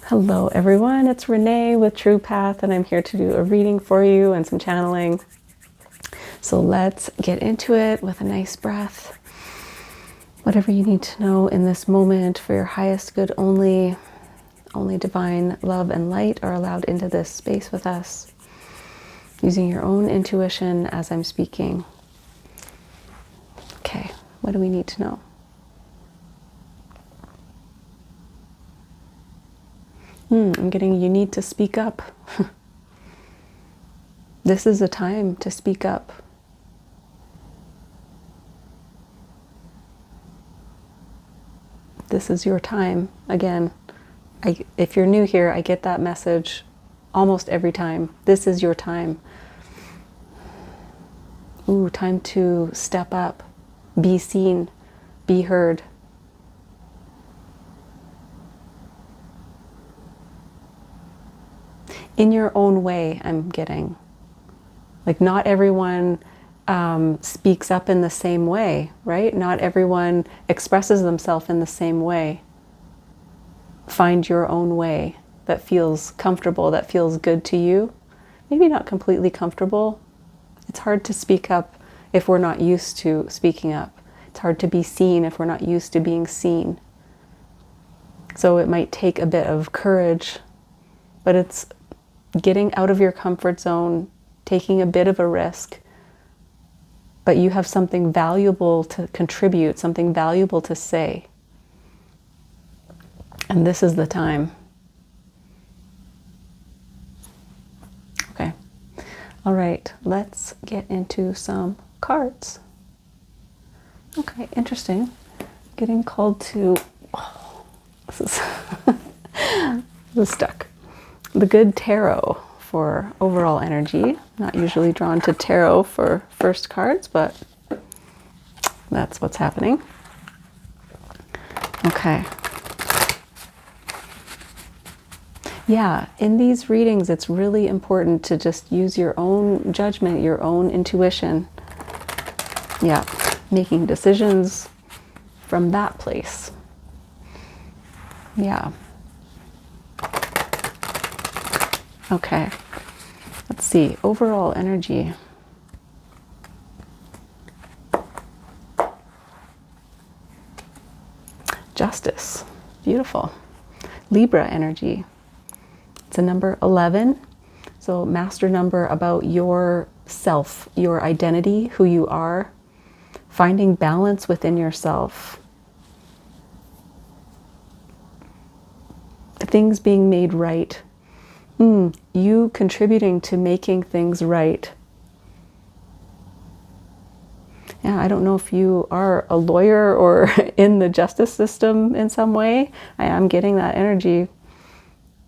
Hello everyone, it's Renee with True Path, and I'm here to do a reading for you and some channeling. So let's get into it with a nice breath. Whatever you need to know in this moment for your highest good only. Only divine love and light are allowed into this space with us. Using your own intuition as I'm speaking. Okay, what do we need to know? I'm getting you need to speak up. This is a time to speak up. This is your time. Again, if you're new here, I get that message almost every time. This is your time. Ooh, time to step up, be seen, be heard. In your own way, I'm getting. Like, not everyone speaks up in the same way, right? Not everyone expresses themselves in the same way. Find your own way that feels comfortable, that feels good to you. Maybe not completely comfortable. It's hard to speak up if we're not used to speaking up. It's hard to be seen if we're not used to being seen. So it might take a bit of courage, but it's getting out of your comfort zone, taking a bit of a risk, but you have something valuable to contribute, something valuable to say. And this is the time. Okay. All right, let's get into some cards. Okay, interesting. Getting called to, this is, this is stuck. The Good Tarot for overall energy. Not usually drawn to tarot for first cards, but that's what's happening. Okay. Yeah, in these readings, it's really important to just use your own judgment, your own intuition. Yeah, making decisions from that place. Yeah. Okay, let's see, overall energy. Justice, beautiful. Libra energy, it's a number 11. So master number about your self, your identity, who you are, finding balance within yourself. Things being made right. You contributing to making things right. Yeah, I don't know if you are a lawyer or in the justice system in some way. I am getting that energy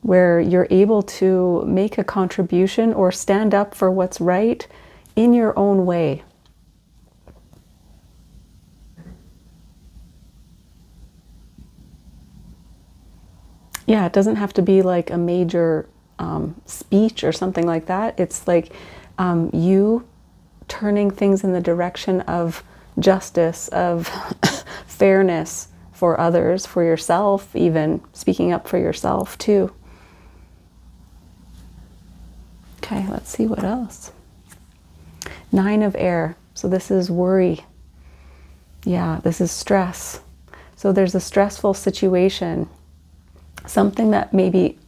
where you're able to make a contribution or stand up for what's right in your own way. Yeah, it doesn't have to be like a major speech or something like that. It's like you turning things in the direction of justice, of fairness for others, for yourself, even speaking up for yourself too. Okay, let's see what else. 9 of air. So this is worry. Yeah, this is stress. So there's a stressful situation, something that maybe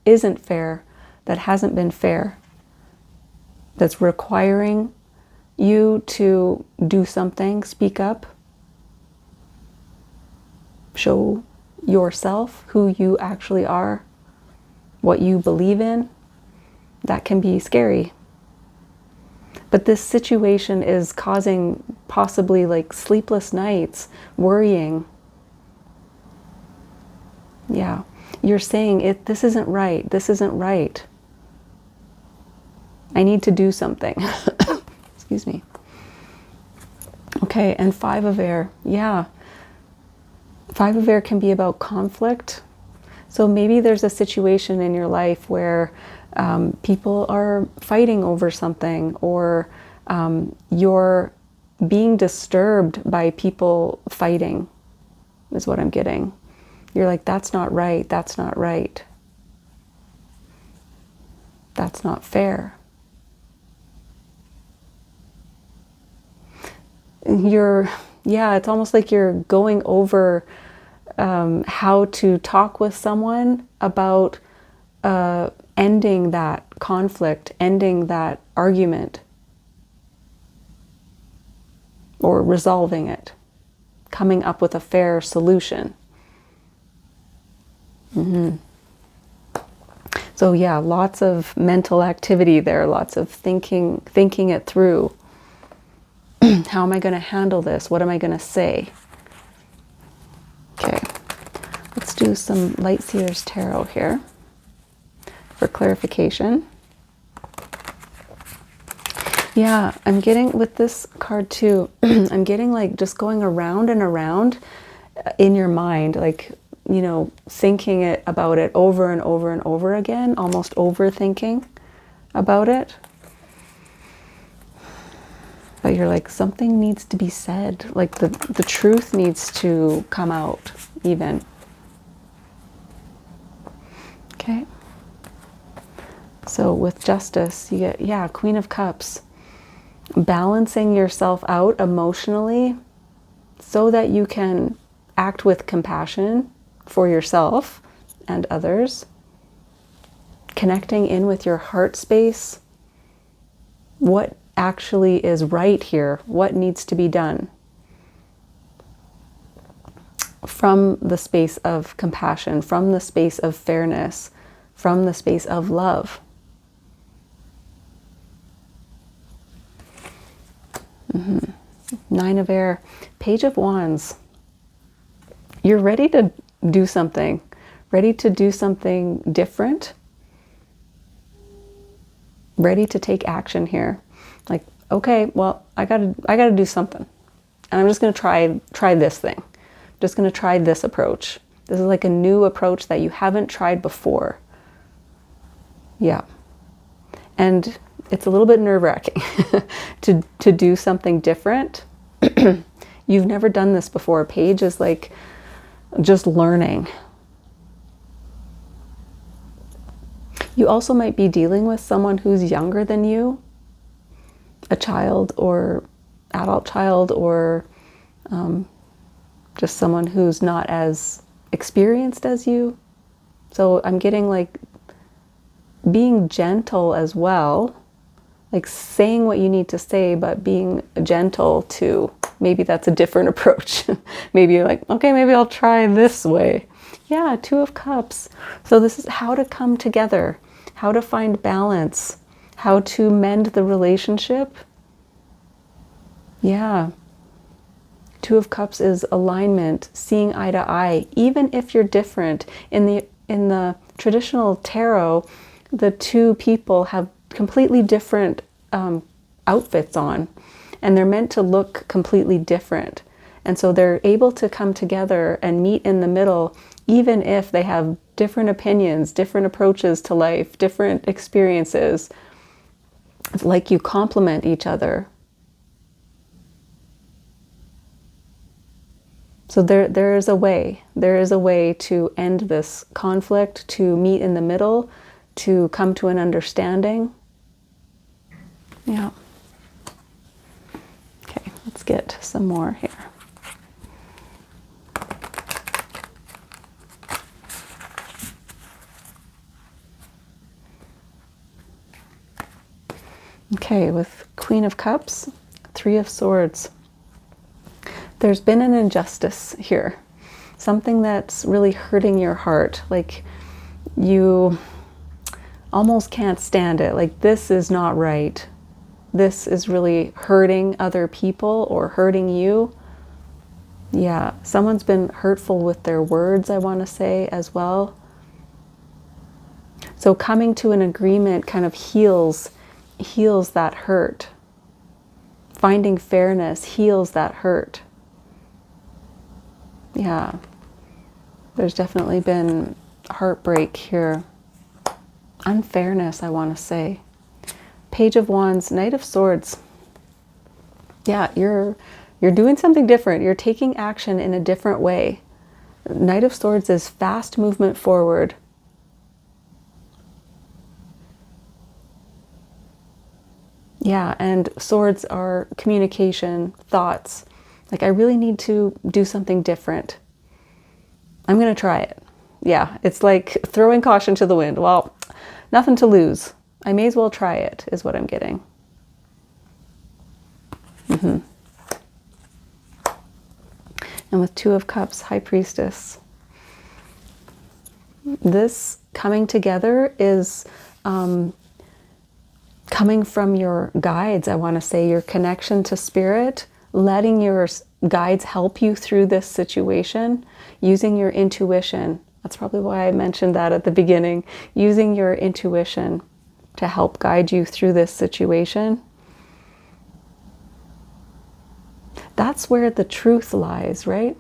isn't fair, that hasn't been fair, that's requiring you to do something, speak up, show yourself who you actually are, what you believe in. That can be scary. But this situation is causing possibly like sleepless nights, worrying. Yeah. You're saying, this isn't right. This isn't right. I need to do something. Excuse me. Okay, and 5 of air. Yeah. 5 of air can be about conflict. So maybe there's a situation in your life where people are fighting over something, or you're being disturbed by people fighting, is what I'm getting. You're like, that's not right, that's not right. That's not fair. It's almost like you're going over how to talk with someone about ending that conflict, ending that argument, or resolving it, coming up with a fair solution. So yeah, lots of mental activity there, lots of thinking it through. How am I going to handle this? What am I going to say? Okay, let's do some Light Seers Tarot here for clarification. Yeah, I'm getting with this card too, I'm getting like just going around and around in your mind, like, you know, thinking about it over and over and over again, almost overthinking about it. But you're like, something needs to be said, like the truth needs to come out even. Okay. So with Justice, you get, yeah, Queen of Cups. Balancing yourself out emotionally so that you can act with compassion for yourself and others. Connecting in with your heart space. What actually is right here? What needs to be done? From the space of compassion, from the space of fairness, from the space of love. Nine of Air, Page of Wands. You're ready to do something different, ready to take action here. Like, okay, well, I gotta do something, and I'm just gonna try this thing. I'm just gonna try this approach. This is like a new approach that you haven't tried before. Yeah, and it's a little bit nerve-wracking to do something different. You've never done this before. Page is like just learning. You also might be dealing with someone who's younger than you, a child or adult child, or just someone who's not as experienced as you. So I'm getting like being gentle as well. Like saying what you need to say, but being gentle too. Maybe that's a different approach. Maybe you're like, okay, maybe I'll try this way. Yeah, Two of Cups. So this is how to come together, how to find balance, how to mend the relationship. Yeah. Two of Cups is alignment, seeing eye to eye, even if you're different. In the traditional tarot, the two people have completely different outfits on, and they're meant to look completely different. And so they're able to come together and meet in the middle, even if they have different opinions, different approaches to life, different experiences. It's like you complement each other. So there is a way. There is a way to end this conflict, to meet in the middle, to come to an understanding. Yeah. Okay, let's get some more here. Okay, with Queen of Cups, Three of Swords. There's been an injustice here. Something that's really hurting your heart. Like you almost can't stand it. Like this is not right. This is really hurting other people or hurting you. Yeah, someone's been hurtful with their words, I want to say, as well. So coming to an agreement kind of heals that hurt. Finding fairness heals that hurt. Yeah, there's definitely been heartbreak here. Unfairness, I want to say. Page of Wands, Knight of Swords. Yeah, you're doing something different. You're taking action in a different way. Knight of Swords is fast movement forward. Yeah, and swords are communication, thoughts. Like, I really need to do something different. I'm going to try it. Yeah, it's like throwing caution to the wind. Well, nothing to lose. I may as well try it, is what I'm getting. And with Two of Cups, High Priestess. This coming together is coming from your guides, I want to say, your connection to spirit, letting your guides help you through this situation, using your intuition. That's probably why I mentioned that at the beginning. Using your intuition to help guide you through this situation. That's where the truth lies, right?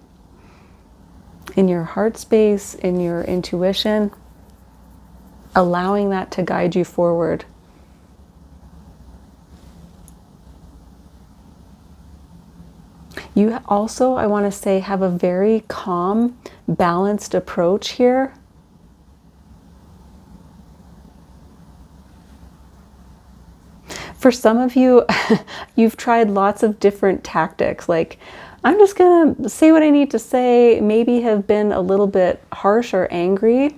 In your heart space, in your intuition, allowing that to guide you forward. You also, I want to say, have a very calm, balanced approach here. For some of you, you've tried lots of different tactics. Like, I'm just going to say what I need to say, maybe have been a little bit harsh or angry,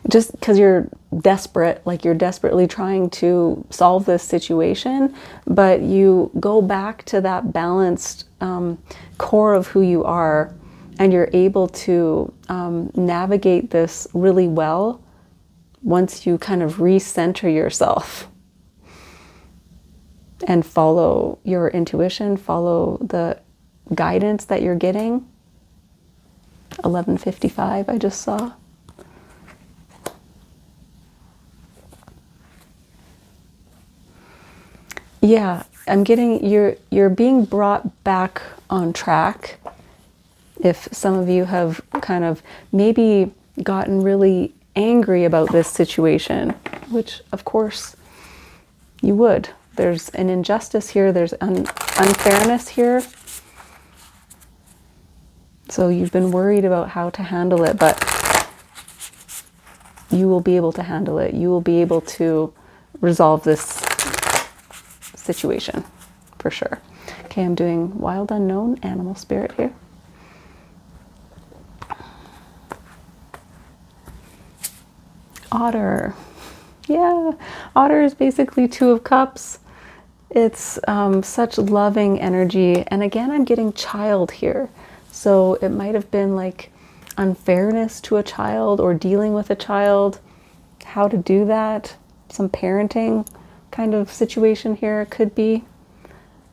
just because you're desperate, like you're desperately trying to solve this situation, but you go back to that balanced core of who you are, and you're able to navigate this really well once you kind of recenter yourself and follow your intuition, follow the guidance that you're getting. 11:55 I just saw. Yeah, I'm getting you're being brought back on track. If some of you have kind of maybe gotten really angry about this situation, which of course you would. There's an injustice here, there's unfairness here. So you've been worried about how to handle it, but you will be able to handle it. You will be able to resolve this situation for sure. Okay, I'm doing Wild Unknown, Animal Spirit here. Otter. Yeah, Otter is basically Two of Cups. It's such loving energy. And again, I'm getting child here. So it might have been like unfairness to a child or dealing with a child, how to do that, some parenting kind of situation here it could be.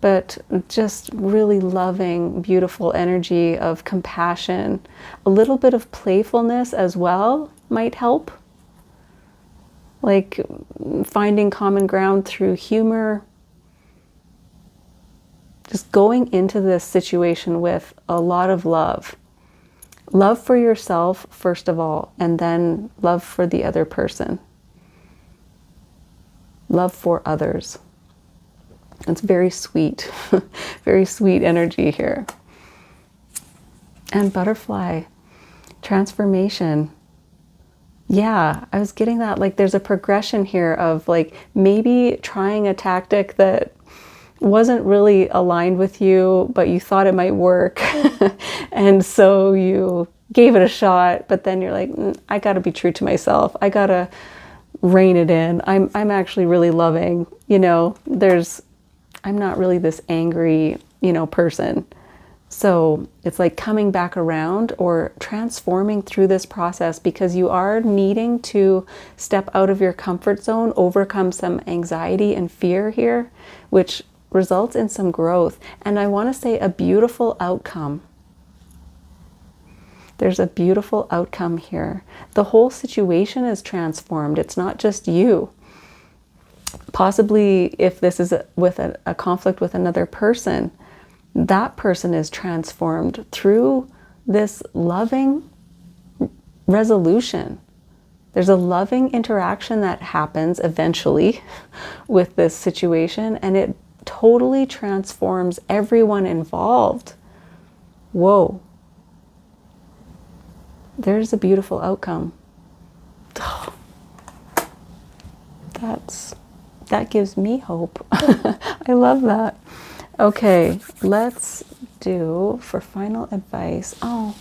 But just really loving, beautiful energy of compassion. A little bit of playfulness as well might help. Like finding common ground through humor. Just going into this situation with a lot of love. Love for yourself, first of all, and then love for the other person. Love for others. It's very sweet, very sweet energy here. And butterfly, transformation. Yeah, I was getting that, like there's a progression here of like maybe trying a tactic that wasn't really aligned with you, but you thought it might work. And so you gave it a shot, but then you're like, I gotta be true to myself. I gotta rein it in. I'm actually really loving, I'm not really this angry, person. So it's like coming back around or transforming through this process, because you are needing to step out of your comfort zone, overcome some anxiety and fear here, which results in some growth. And I want to say a beautiful outcome. There's a beautiful outcome here. The whole situation is transformed. It's not just you. Possibly if this is with a conflict with another person, that person is transformed through this loving resolution. There's a loving interaction that happens eventually with this situation, and it totally transforms everyone involved. Whoa. There's a beautiful outcome. that gives me hope. I love that. Okay, let's do for final advice. Oh,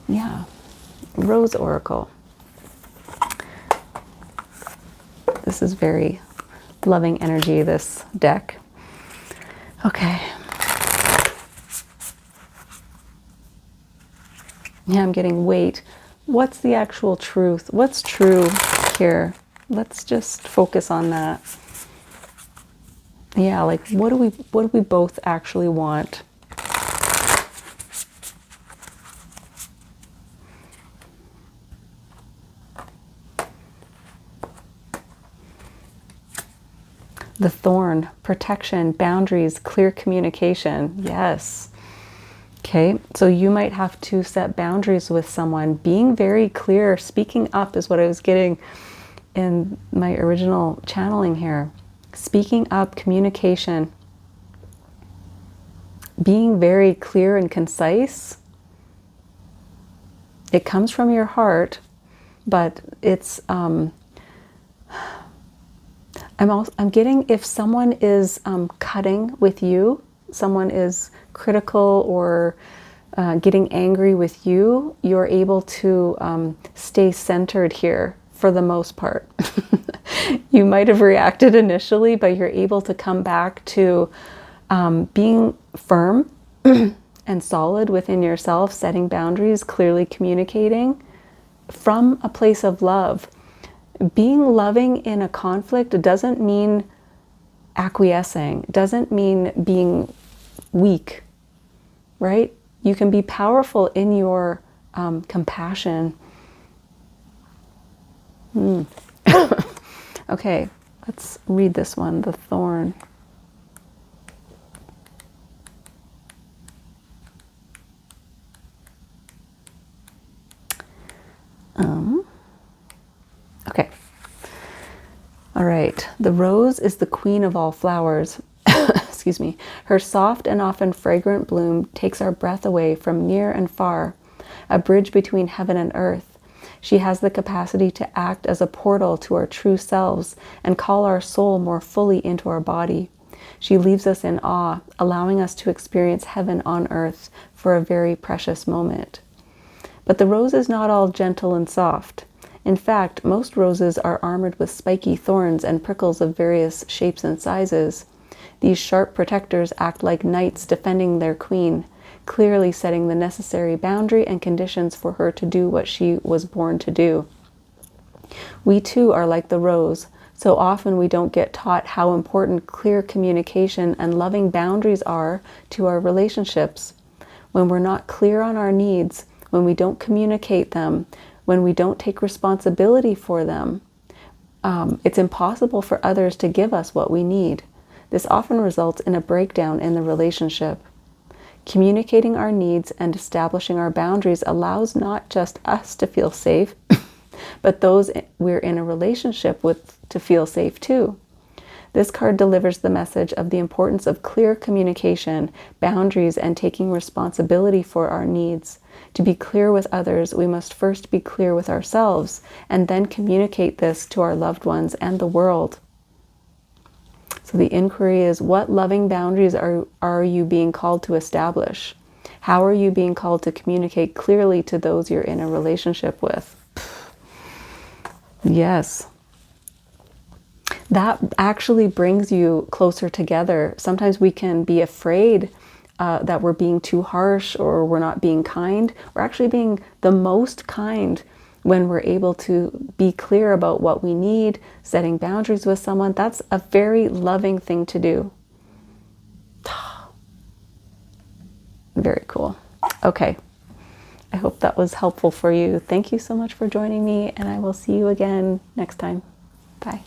yeah, Rose Oracle. This is very loving energy, this deck. Okay. Yeah, I'm getting weight. What's the actual truth? What's true here? Let's just focus on that. Yeah, like what do we both actually want? The thorn, protection, boundaries, clear communication. Yes. Okay, so you might have to set boundaries with someone. Being very clear, speaking up is what I was getting in my original channeling here. Speaking up, communication. Being very clear and concise. It comes from your heart, but it's I'm getting if someone is cutting with you, someone is critical or getting angry with you, you're able to stay centered here for the most part. You might have reacted initially, but you're able to come back to being firm and solid within yourself, setting boundaries, clearly communicating from a place of love. Being loving in a conflict doesn't mean acquiescing, doesn't mean being weak, right? You can be powerful in your compassion. Okay, let's read this one, the thorn. Okay. All right. The rose is the queen of all flowers. Excuse me. Her soft and often fragrant bloom takes our breath away from near and far, a bridge between heaven and earth. She has the capacity to act as a portal to our true selves and call our soul more fully into our body. She leaves us in awe, allowing us to experience heaven on earth for a very precious moment. But the rose is not all gentle and soft. In fact, most roses are armored with spiky thorns and prickles of various shapes and sizes. These sharp protectors act like knights defending their queen, clearly setting the necessary boundary and conditions for her to do what she was born to do. We too are like the rose. So often we don't get taught how important clear communication and loving boundaries are to our relationships. When we're not clear on our needs, when we don't communicate them, when we don't take responsibility for them, it's impossible for others to give us what we need. This often results in a breakdown in the relationship. Communicating our needs and establishing our boundaries allows not just us to feel safe, but those we're in a relationship with to feel safe too. This card delivers the message of the importance of clear communication, boundaries, and taking responsibility for our needs. To be clear with others, we must first be clear with ourselves and then communicate this to our loved ones and the world. So the inquiry is, what loving boundaries are you being called to establish? How are you being called to communicate clearly to those you're in a relationship with? Yes. That actually brings you closer together. Sometimes we can be afraid that we're being too harsh or we're not being kind. We're actually being the most kind when we're able to be clear about what we need, setting boundaries with someone. That's a very loving thing to do. Very cool. Okay. I hope that was helpful for you. Thank you so much for joining me, and I will see you again next time. Bye.